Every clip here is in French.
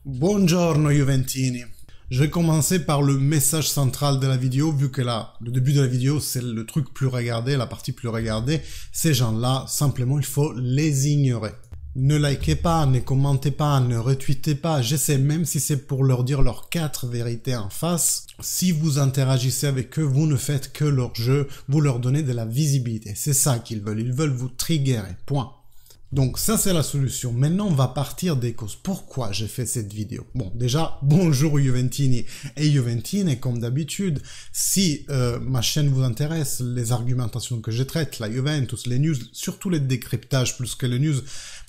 Buongiorno Juventini. Je vais commencer par le message central de la vidéo, vu que là, le début de la vidéo, c'est le truc plus regardé, la partie plus regardée. Ces gens-là, simplement, il faut les ignorer. Ne likez pas, ne commentez pas, ne retweetez pas. J'essaie même si c'est pour leur dire leurs 4 vérités en face. Si vous interagissez avec eux, vous ne faites que leur jeu, vous leur donnez de la visibilité. C'est ça qu'ils veulent, ils veulent vous triggerer, point. Donc ça c'est la solution. Maintenant on va partir des causes. Pourquoi j'ai fait cette vidéo? Bon déjà, bonjour Juventini et Juventine, comme d'habitude, si ma chaîne vous intéresse, les argumentations que je traite, la Juventus, les news, surtout les décryptages plus que les news,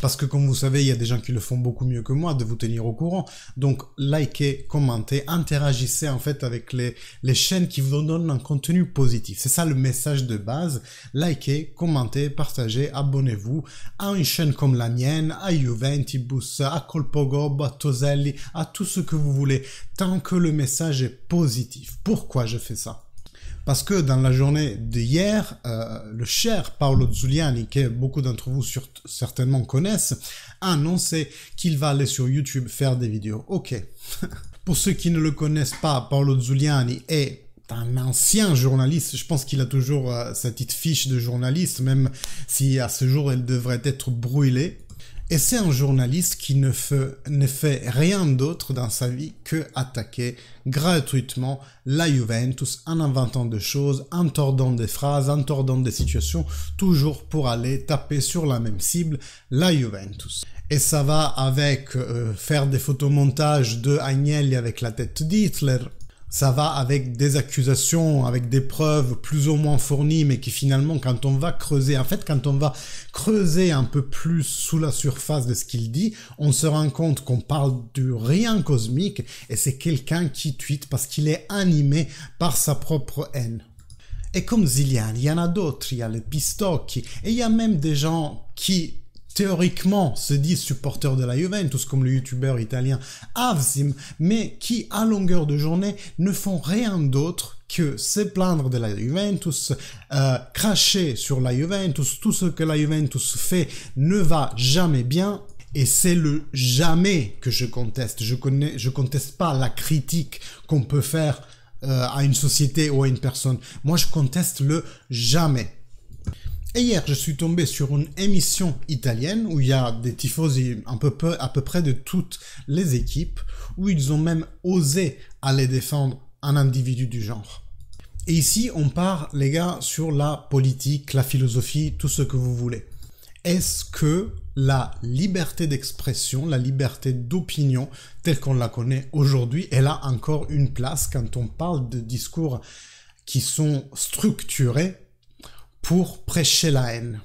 parce que comme vous savez, il y a des gens qui le font beaucoup mieux que moi, de vous tenir au courant. Donc likez, commentez, interagissez en fait avec les chaînes qui vous donnent un contenu positif. C'est ça le message de base. Likez, commentez, partagez, abonnez-vous à une chaîne comme la mienne, à Juventibus, à Colpogob, à Toselli, à tout ce que vous voulez, tant que le message est positif. Pourquoi je fais ça? Parce que dans la journée d'hier, le cher Paolo Zuliani, que beaucoup d'entre vous certainement connaissent, a annoncé qu'il va aller sur YouTube faire des vidéos. Ok. Pour ceux qui ne le connaissent pas, Paolo Zuliani est un ancien journaliste. Je pense qu'il a toujours sa petite fiche de journaliste, même si à ce jour elle devrait être brûlée. Et c'est un journaliste qui ne fait rien d'autre dans sa vie que attaquer gratuitement la Juventus en inventant des choses, en tordant des phrases, en tordant des situations, toujours pour aller taper sur la même cible, la Juventus. Et ça va avec faire des photomontages de Agnelli avec la tête d'Hitler. Ça va avec des accusations, avec des preuves plus ou moins fournies, mais qui finalement, quand on va creuser, en fait, quand on va creuser un peu plus sous la surface de ce qu'il dit, on se rend compte qu'on parle du rien cosmique, et c'est quelqu'un qui tweete parce qu'il est animé par sa propre haine. Et comme Ziliani, il y en a d'autres, il y a les Pistocchi, et il y a même des gens qui théoriquement se disent supporters de la Juventus, comme le youtubeur italien Avsim, mais qui, à longueur de journée, ne font rien d'autre que se plaindre de la Juventus, cracher sur la Juventus, tout ce que la Juventus fait ne va jamais bien, et c'est le jamais que je conteste. Je conteste pas la critique qu'on peut faire à une société ou à une personne. Moi, je conteste le jamais. Et hier, je suis tombé sur une émission italienne où il y a des tifosi à peu près de toutes les équipes, où ils ont même osé aller défendre un individu du genre. Et ici, on part, les gars, sur la politique, la philosophie, tout ce que vous voulez. Est-ce que la liberté d'expression, la liberté d'opinion, telle qu'on la connaît aujourd'hui, elle a encore une place quand on parle de discours qui sont structurés pour prêcher la haine?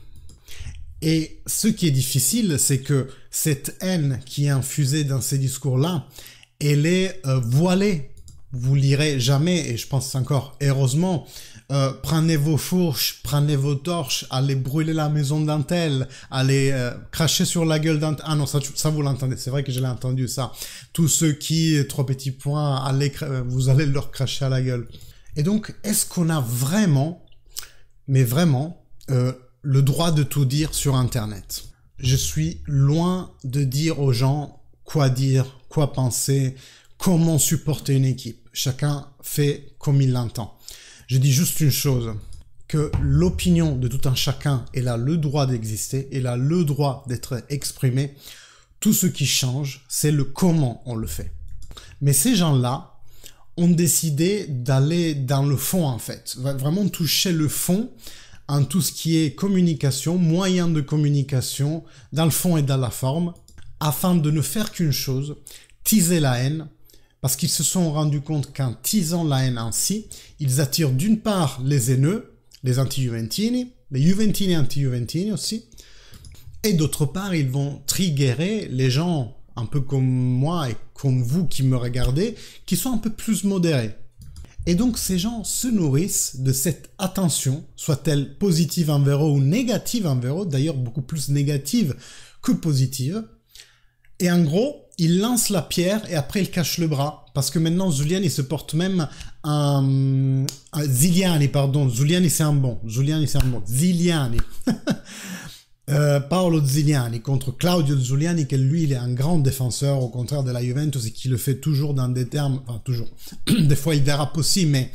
Et ce qui est difficile, c'est que cette haine qui est infusée dans ces discours-là, elle est voilée. Vous lirez jamais, et je pense encore heureusement, prenez vos fourches, prenez vos torches, allez brûler la maison d'un tel, allez cracher sur la gueule d'un tel. Ah non, ça vous l'entendez, c'est vrai que je l'ai entendu ça. Tous ceux qui, 3 petits points, vous allez leur cracher à la gueule. Et donc, est-ce qu'on a vraiment, mais vraiment, le droit de tout dire sur Internet? Je suis loin de dire aux gens quoi dire, quoi penser, comment supporter une équipe. Chacun fait comme il l'entend. Je dis juste une chose, que l'opinion de tout un chacun, elle a le droit d'exister, elle a le droit d'être exprimée. Tout ce qui change, c'est le comment on le fait. Mais ces gens-là ont décidé d'aller dans le fond, en fait, vraiment toucher le fond en tout ce qui est communication, moyen de communication, dans le fond et dans la forme, afin de ne faire qu'une chose, teaser la haine, parce qu'ils se sont rendus compte qu'en teasant la haine ainsi, ils attirent d'une part les haineux, les anti-Juventini, les Juventini anti-Juventini aussi, et d'autre part, ils vont triggerer les gens un peu comme moi et comme vous qui me regardez, qui sont un peu plus modérés. Et donc ces gens se nourrissent de cette attention, soit-elle positive envers eux ou négative envers eux, d'ailleurs beaucoup plus négative que positive. Et en gros, ils lancent la pierre et après ils cachent le bras. Parce que maintenant Zuliani se porte même Ziliani, pardon. Zuliani c'est un bon. Ziliani. Paolo Ziliani contre Claudio Zuliani, qui lui, il est un grand défenseur, au contraire de la Juventus, et qui le fait toujours dans des termes, enfin toujours, des fois il dérape aussi, mais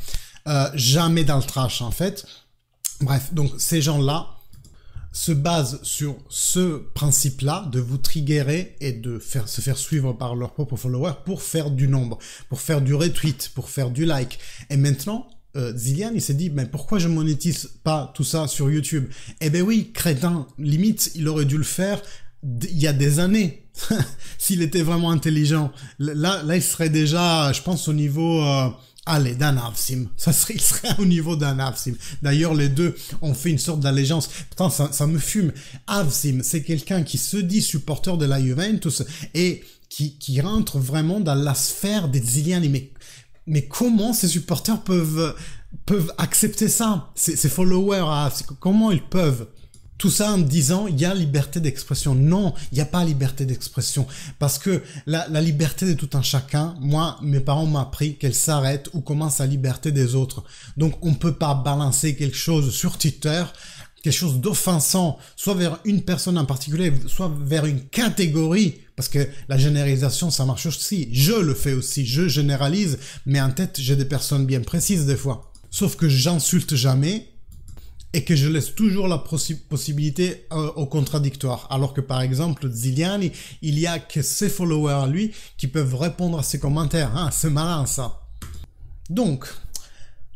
jamais dans le trash en fait. Bref, donc ces gens-là se basent sur ce principe-là de vous triggerer et de se faire suivre par leurs propres followers pour faire du nombre, pour faire du retweet, pour faire du like. Et maintenant, Zilian, il s'est dit, mais pourquoi je monétise pas tout ça sur YouTube? Eh ben oui, crétin, limite, il aurait dû le faire il y a des années. S'il était vraiment intelligent. Là, il serait déjà, je pense, au niveau... allez, d'un Avsim. Il serait au niveau d'un Avsim. D'ailleurs, les deux ont fait une sorte d'allégeance. Putain, ça me fume. Avsim, c'est quelqu'un qui se dit supporter de la Juventus et qui rentre vraiment dans la sphère des Ziliani. Mais comment ces supporters peuvent accepter ça? Ces followers, comment ils peuvent? Tout ça en disant, il y a liberté d'expression. Non, il n'y a pas liberté d'expression. Parce que la liberté de tout un chacun, moi, mes parents m'ont appris qu'elle s'arrête où commence la liberté des autres. Donc, on ne peut pas balancer quelque chose sur Twitter, quelque chose d'offensant, soit vers une personne en particulier, soit vers une catégorie. Parce que la généralisation, ça marche aussi. Je le fais aussi. Je généralise, mais en tête, j'ai des personnes bien précises des fois. Sauf que j'insulte jamais. Et que je laisse toujours la possibilité au contradictoire. Alors que par exemple, Ziliani, il y a que ses followers à lui qui peuvent répondre à ses commentaires. Hein, c'est malin ça. Donc,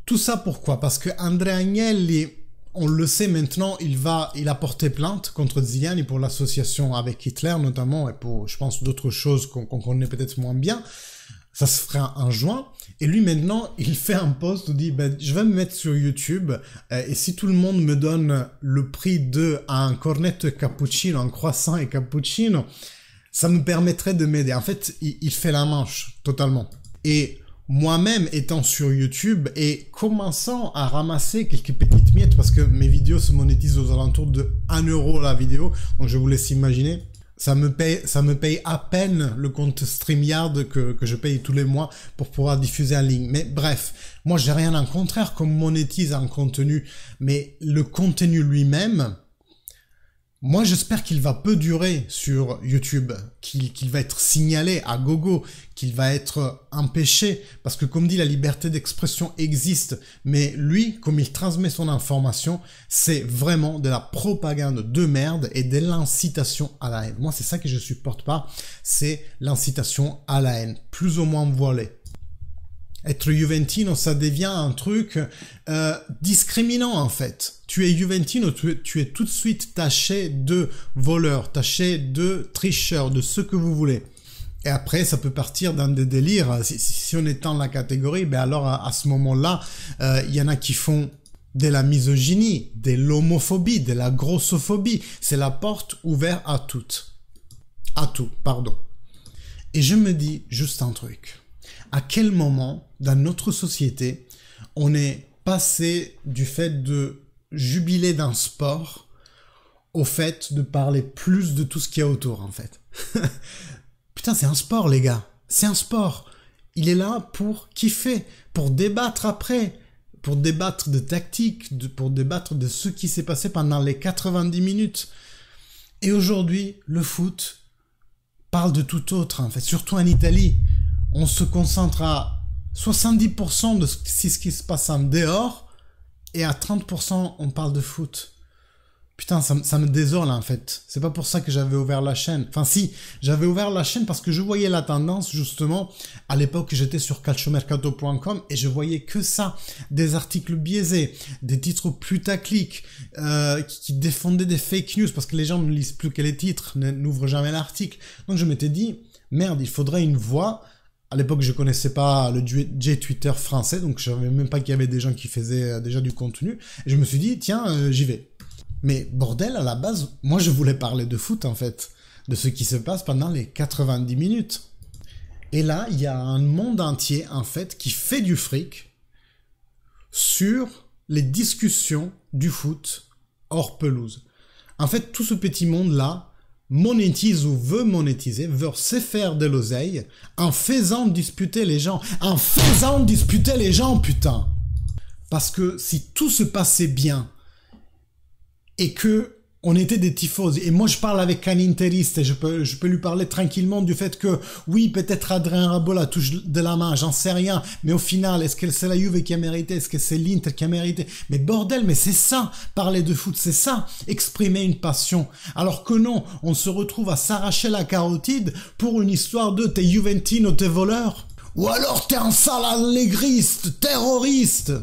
tout ça pourquoi? Parce que Andrea Agnelli, on le sait maintenant, il a porté plainte contre Ziliani pour l'association avec Hitler notamment, et pour, je pense, d'autres choses qu'on connaît peut-être moins bien. Ça se fera en juin. Et lui, maintenant, il fait un post où il dit, ben, je vais me mettre sur YouTube, et si tout le monde me donne le prix de un cornetto cappuccino, un croissant et cappuccino, ça me permettrait de m'aider. En fait, il fait la manche, totalement. Et moi-même, étant sur YouTube et commençant à ramasser quelques petites miettes, parce que mes vidéos se monétisent aux alentours de 1 euro la vidéo, donc je vous laisse imaginer. Ça me paye à peine le compte StreamYard que je paye tous les mois pour pouvoir diffuser en ligne. Mais bref, moi j'ai rien en contraire qu'on monétise un contenu, mais le contenu lui-même, moi j'espère qu'il va peu durer sur YouTube, qu'il va être signalé à gogo, qu'il va être empêché, parce que comme dit, la liberté d'expression existe, mais lui, comme il transmet son information, c'est vraiment de la propagande de merde et de l'incitation à la haine. Moi c'est ça que je supporte pas, c'est l'incitation à la haine, plus ou moins voilée. Être Juventino, ça devient un truc discriminant en fait. Tu es Juventino, tu es tout de suite taché de voleur, taché de tricheur, de ce que vous voulez. Et après, ça peut partir dans des délires. Si on étend la catégorie, ben alors à ce moment-là, il y en a qui font de la misogynie, de l'homophobie, de la grossophobie. C'est la porte ouverte à toutes. À tout, pardon. Et je me dis juste un truc. À quel moment, dans notre société, on est passé du fait de jubiler d'un sport au fait de parler plus de tout ce qu'il y a autour, en fait. Putain, c'est un sport, les gars. C'est un sport. Il est là pour kiffer, pour débattre après, pour débattre de tactique, pour débattre de ce qui s'est passé pendant les 90 minutes. Et aujourd'hui, le foot parle de tout autre, en fait, surtout en Italie. On se concentre à 70% de ce qui se passe en dehors et à 30% on parle de foot. Putain, ça me désole en fait. C'est pas pour ça que j'avais ouvert la chaîne. Enfin si, j'avais ouvert la chaîne parce que je voyais la tendance justement. À l'époque, j'étais sur calciomercato.com et je voyais que ça. Des articles biaisés, des titres putaclic, qui défendaient des fake news parce que les gens ne lisent plus que les titres, n'ouvrent jamais l'article. Donc je m'étais dit, merde, il faudrait une voix. À l'époque, je connaissais pas le J-Twitter français, donc je savais même pas qu'il y avait des gens qui faisaient déjà du contenu. Et je me suis dit, tiens, j'y vais. Mais bordel, à la base, moi je voulais parler de foot en fait, de ce qui se passe pendant les 90 minutes. Et là, il y a un monde entier en fait qui fait du fric sur les discussions du foot hors pelouse. En fait, tout ce petit monde-là monétise ou veut monétiser, veut se faire de l'oseille en faisant disputer les gens. En faisant disputer les gens, putain! Parce que si tout se passait bien et que On était des tifos et moi je parle avec un interiste et je peux lui parler tranquillement du fait que oui, peut-être Adrien Rabiot la touche de la main, j'en sais rien, mais au final, est-ce que c'est la Juve qui a mérité, est-ce que c'est l'Inter qui a mérité? Mais bordel, mais c'est ça, parler de foot, c'est ça, exprimer une passion. Alors que non, on se retrouve à s'arracher la carotide pour une histoire de t'es Juventino, t'es voleur, ou alors t'es un sale allégriste, terroriste.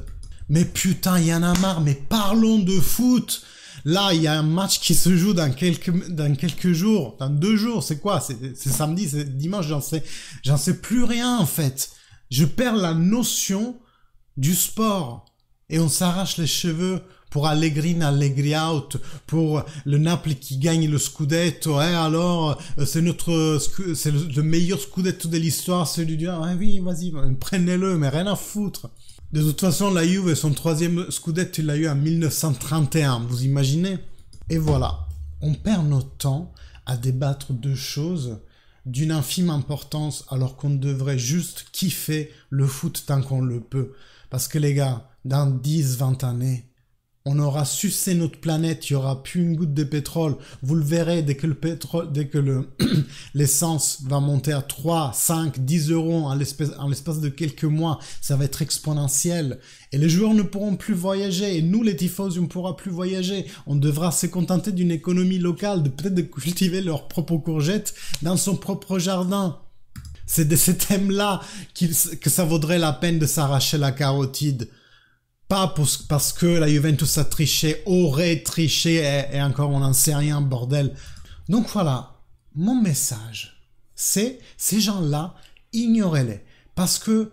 Mais putain, y en a marre, mais parlons de foot. Là, il y a un match qui se joue dans quelques jours, dans 2 jours, c'est quoi? C'est samedi, c'est dimanche, j'en sais plus rien en fait. Je perds la notion du sport et on s'arrache les cheveux pour Allegri out, pour le Naples qui gagne le Scudetto, alors c'est le meilleur Scudetto de l'histoire, celui du ouais, oui, vas-y, prenez-le, mais rien à foutre. De toute façon, la Juve, son 3e Scudetto, il l'a eu en 1931, vous imaginez? Et voilà, on perd notre temps à débattre de choses d'une infime importance alors qu'on devrait juste kiffer le foot tant qu'on le peut. Parce que les gars, dans 10-20 années, on aura sucé notre planète, il y aura plus une goutte de pétrole. Vous le verrez dès que l'essence va monter à 3, 5, 10 euros en l'espace de quelques mois, ça va être exponentiel. Et les joueurs ne pourront plus voyager. Et nous, les tifos, on ne pourra plus voyager. On devra se contenter d'une économie locale, peut-être de cultiver leurs propres courgettes dans son propre jardin. C'est de ces thèmes-là que ça vaudrait la peine de s'arracher la carotide. Pas parce que la Juventus a triché, aurait triché, et encore on n'en sait rien, bordel. Donc voilà, mon message, c'est ces gens-là, ignorez-les. Parce que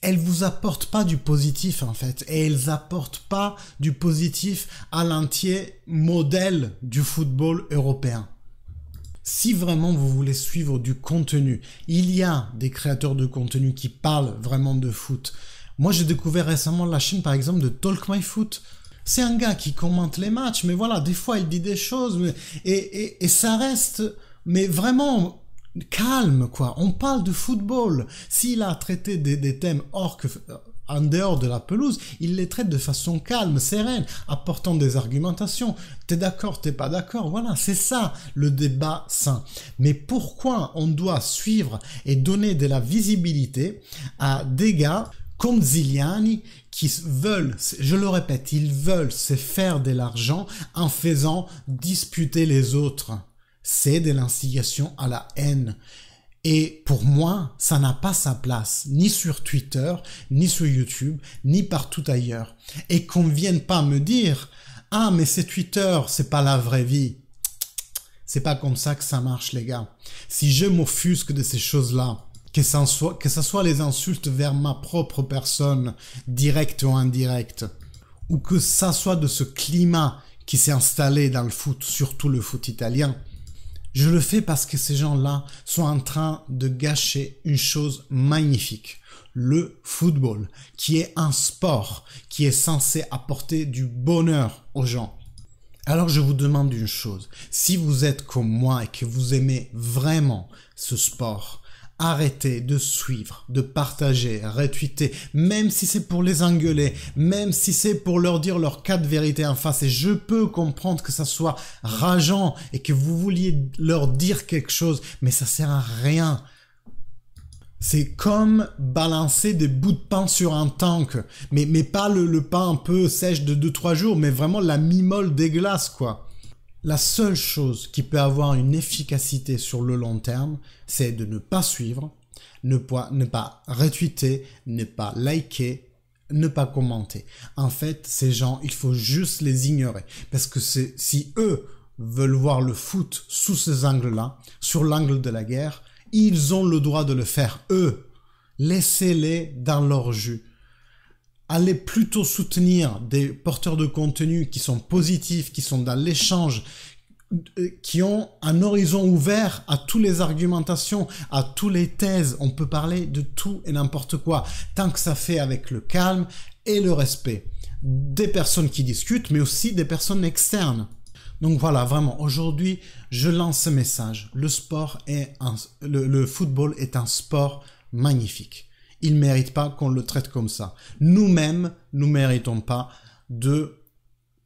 elles vous apportent pas du positif en fait. Et elles apportent pas du positif à l'entier modèle du football européen. Si vraiment vous voulez suivre du contenu, il y a des créateurs de contenu qui parlent vraiment de foot. Moi, j'ai découvert récemment la chaîne, par exemple, de Talk My Foot. C'est un gars qui commente les matchs, mais voilà, des fois, il dit des choses, et ça reste, mais vraiment calme, quoi. On parle de football. S'il a traité des thèmes en dehors de la pelouse, il les traite de façon calme, sereine, apportant des argumentations. T'es d'accord, t'es pas d'accord, voilà, c'est ça, le débat sain. Mais pourquoi on doit suivre et donner de la visibilité à des gars comme Ziliani, qui veulent, je le répète, ils veulent se faire de l'argent en faisant disputer les autres. C'est de l'instigation à la haine. Et pour moi, ça n'a pas sa place, ni sur Twitter, ni sur YouTube, ni partout ailleurs. Et qu'on ne vienne pas me dire « Ah, mais c'est Twitter, c'est pas la vraie vie ». C'est pas comme ça que ça marche, les gars. Si je m'offusque de ces choses-là, que ça soit les insultes vers ma propre personne, directe ou indirecte, ou que ça soit de ce climat qui s'est installé dans le foot, surtout le foot italien, je le fais parce que ces gens-là sont en train de gâcher une chose magnifique, le football, qui est un sport qui est censé apporter du bonheur aux gens. Alors je vous demande une chose, si vous êtes comme moi et que vous aimez vraiment ce sport, arrêtez de suivre, de partager, retweeter, même si c'est pour les engueuler, même si c'est pour leur dire leurs 4 vérités en face. Et je peux comprendre que ça soit rageant et que vous vouliez leur dire quelque chose, mais ça sert à rien. C'est comme balancer des bouts de pain sur un tank, mais pas le pain un peu sèche de 2-3 jours, mais vraiment la mi-molle dégueulasse, quoi. La seule chose qui peut avoir une efficacité sur le long terme, c'est de ne pas suivre, ne pas retweeter, ne pas liker, ne pas commenter. En fait, ces gens, il faut juste les ignorer. Parce que si eux veulent voir le foot sous ces angles-là, sur l'angle de la guerre, ils ont le droit de le faire, eux. Laissez-les dans leur jus. Allez plutôt soutenir des porteurs de contenu qui sont positifs, qui sont dans l'échange, qui ont un horizon ouvert à toutes les argumentations, à toutes les thèses. On peut parler de tout et n'importe quoi, tant que ça fait avec le calme et le respect. Des personnes qui discutent, mais aussi des personnes externes. Donc voilà, vraiment, aujourd'hui, je lance ce message. Le football est un sport magnifique. Il ne mérite pas qu'on le traite comme ça. Nous-mêmes, nous ne méritons pas de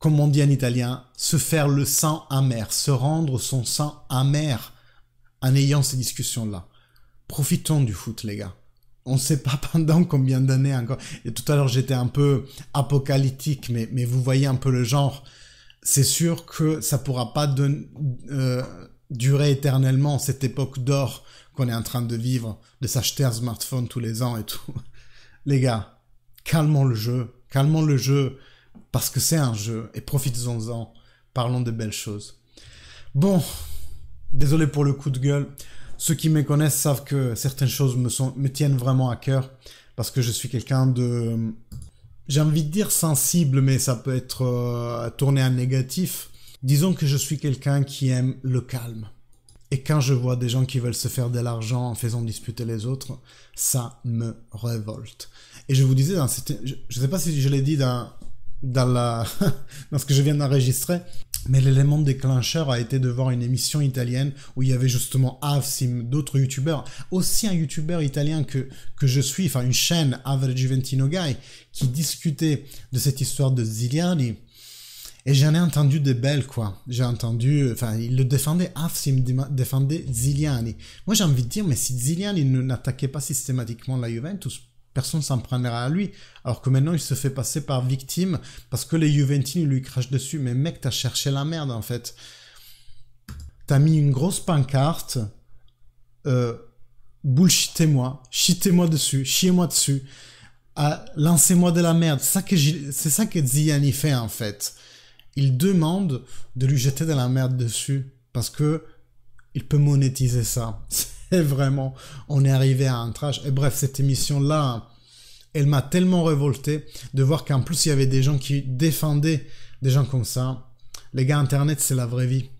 comme on dit en italien, se faire le sang amer, se rendre son sang amer en ayant ces discussions-là. Profitons du foot, les gars. On ne sait pas pendant combien d'années encore. Et tout à l'heure, j'étais un peu apocalyptique, mais vous voyez un peu le genre. C'est sûr que ça pourra pas durer éternellement, cette époque d'or qu'on est en train de vivre, de s'acheter un smartphone tous les ans et tout. Les gars, calmons le jeu, parce que c'est un jeu, et profitons-en, parlons de belles choses. Bon, désolé pour le coup de gueule. Ceux qui me connaissent savent que certaines choses me tiennent vraiment à cœur, parce que je suis quelqu'un de... J'ai envie de dire sensible, mais ça peut être tourné en négatif. Disons que je suis quelqu'un qui aime le calme. Et quand je vois des gens qui veulent se faire de l'argent en faisant disputer les autres, ça me révolte. Et je vous disais, je ne sais pas si je l'ai dit dans ce que je viens d'enregistrer, mais l'élément déclencheur a été de voir une émission italienne où il y avait justement Avsim, d'autres youtubeurs, aussi un youtubeur italien que je suis, enfin une chaîne, Average Ventino Guy, qui discutait de cette histoire de Ziliani. Et j'en ai entendu des belles, quoi. J'ai entendu, enfin, il le défendait, Avsim défendait Ziliani. Moi, j'ai envie de dire, mais si Ziliani n'attaquait pas systématiquement la Juventus, personne s'en prendrait à lui. Alors que maintenant, il se fait passer par victime parce que les Juventini lui crachent dessus. Mais mec, t'as cherché la merde, en fait. T'as mis une grosse pancarte, bullshitez-moi, chitez-moi dessus, chiez-moi dessus, lancez-moi de la merde. C'est ça que Ziliani fait, en fait. Il demande de lui jeter de la merde dessus parce que il peut monétiser ça. C'est vraiment, on est arrivé à un trash. Et bref, cette émission-là, elle m'a tellement révolté de voir qu'en plus il y avait des gens qui défendaient des gens comme ça. Les gars, Internet, c'est la vraie vie.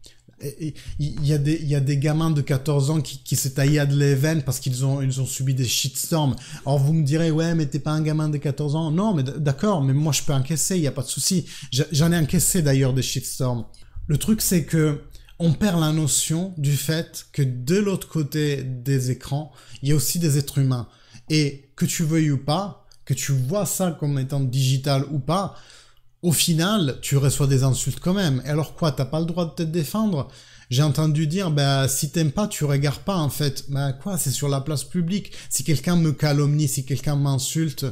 Il y a des gamins de 14 ans qui se tailladent les veines parce qu'ils ont subi des shitstorms. Alors vous me direz, ouais, mais t'es pas un gamin de 14 ans. Non, mais d'accord, mais moi je peux encaisser, il y a pas de souci. J'en ai encaissé d'ailleurs des shitstorms. Le truc, c'est que on perd la notion du fait que de l'autre côté des écrans, il y a aussi des êtres humains. Et que tu veuilles ou pas, que tu vois ça comme étant digital ou pas, au final, tu reçois des insultes quand même. Et alors quoi, t'as pas le droit de te défendre? J'ai entendu dire, bah, si t'aimes pas, tu regardes pas, en fait. Bah, quoi, c'est sur la place publique. Si quelqu'un me calomnie, si quelqu'un m'insulte,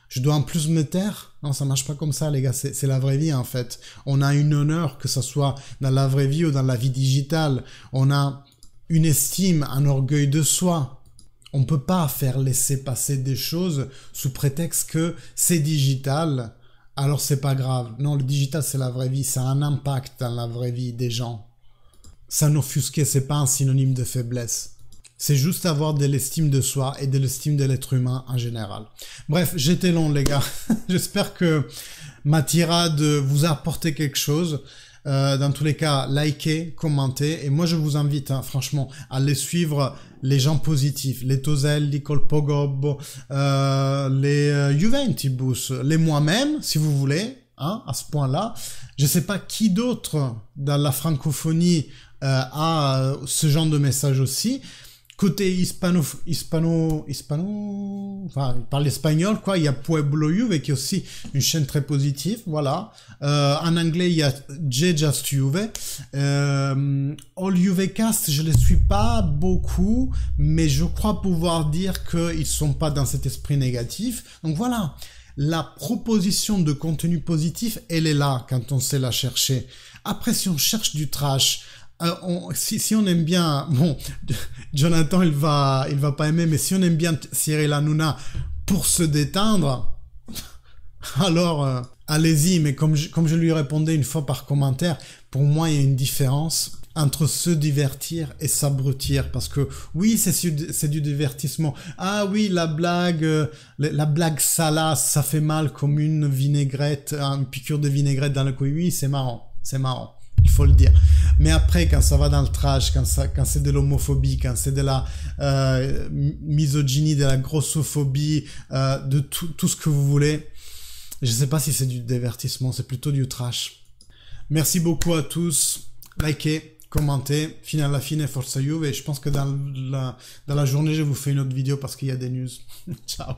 je dois en plus me taire? Non, ça marche pas comme ça, les gars. C'est la vraie vie, en fait. On a une honneur, que ça soit dans la vraie vie ou dans la vie digitale. On a une estime, un orgueil de soi. On peut pas faire laisser passer des choses sous prétexte que c'est digital. Alors c'est pas grave. Non, le digital c'est la vraie vie, ça a un impact dans la vraie vie des gens. S'en-offusquer, c'est pas un synonyme de faiblesse. C'est juste avoir de l'estime de soi et de l'estime de l'être humain en général. Bref, j'étais long les gars. J'espère que ma tirade vous a apporté quelque chose. Dans tous les cas, likez, commentez. Et moi, je vous invite, hein, franchement, à aller suivre les gens positifs. Les Toselli, Colpogobbo, les Juventibus, les moi-même, si vous voulez, hein, à ce point-là. Je sais pas qui d'autre dans la francophonie a ce genre de message aussi. Côté enfin, il parle espagnol, quoi. Il y a Pueblo Juve, qui est aussi une chaîne très positive, voilà. En anglais, il y a J Just Juve. All Juvecast, je les suis pas beaucoup, mais je crois pouvoir dire qu'ils sont pas dans cet esprit négatif. Donc voilà. La proposition de contenu positif, elle est là, quand on sait la chercher. Après, si on cherche du trash, si on aime bien, bon, Jonathan il va pas aimer, mais si on aime bien Cyril Hanouna pour se détendre, alors allez-y. Mais comme je lui répondais une fois par commentaire, pour moi il y a une différence entre se divertir et s'abrutir, parce que oui, c'est du divertissement. Ah oui, la blague salace, ça fait mal comme une vinaigrette, une piqûre de vinaigrette dans le cou. Oui, c'est marrant. Il faut le dire. Mais après, quand ça va dans le trash, quand c'est de l'homophobie, quand c'est de la misogynie, de la grossophobie, de tout ce que vous voulez, je sais pas si c'est du divertissement, c'est plutôt du trash. Merci beaucoup à tous. Likez, commentez. Fine alla fine, Forza Juve. Et je pense que dans la journée, je vous fais une autre vidéo parce qu'il y a des news. Ciao.